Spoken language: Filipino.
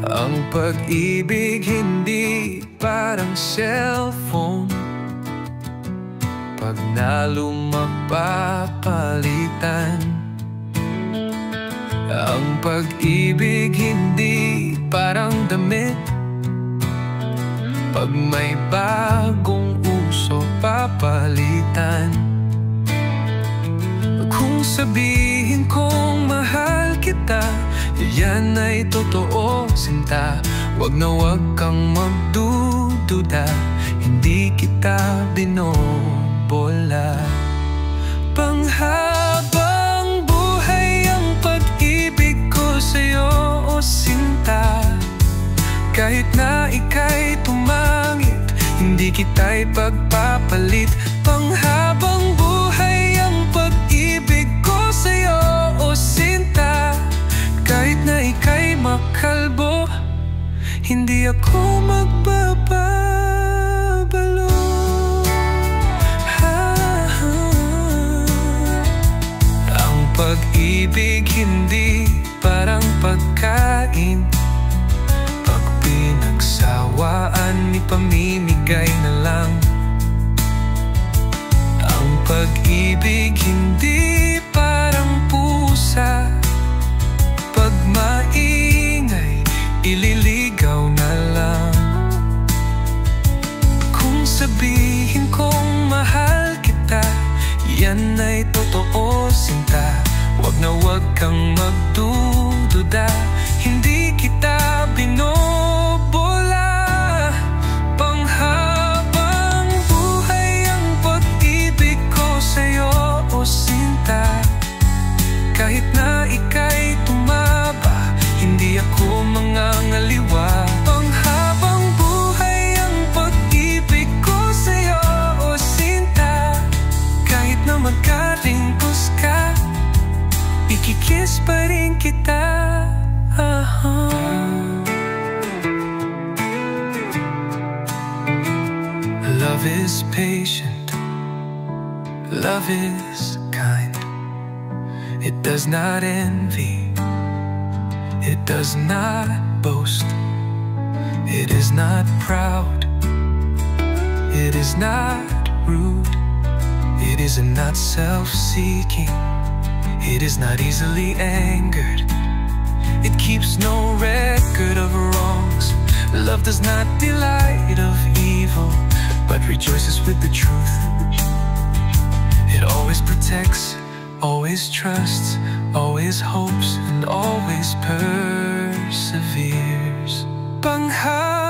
Ang pag-ibig hindi parang cellphone, pag nalumapapalitan. Ang pag-ibig hindi parang damit, pag may bagong uso papalitan. Kung sabihin kong mahal kita, yan ay totoo, sinta. Wag na wag kang magdududa, hindi kita binobola. Panghabang buhay ang pag-ibig ko sa'yo, o sinta. Kahit na ika'y tumangit, hindi kita'y pagpapalit. Panghabang buhay ang pag-ibig ko sa'yo, o sinta. Kahit na ika'y makalbo, hindi ako magbababalo. Ang pag-ibig hindi parang pagkain, pag pinagsawaan ipamimigay na lang. Ang pag-ibig hindi parang pusa, pag maingay ililigaw na lang. Kung sabihin kong mahal kita, yan ay totoo, sinta. Wag na wag kang magdududa, hindi kita binobola. Panghabang buhay ang pag-ibig ko sa'yo, o sinta. Kahit na ika'y tumaba, hindi ako mangangaliwa. Panghabang buhay ang pag-ibig ko sa'yo, o sinta. Kahit na magka-wrinkles ka, ikikiss pa rin kita. Love is patient, love is kind. It does not envy, it does not boast, it is not proud, it is not rude, it is not self-seeking, it is not easily angered, it keeps no record of wrongs. Love does not delight of evil, but rejoices with the truth. It always protects, always trusts, always hopes, and always perseveres. Panghabang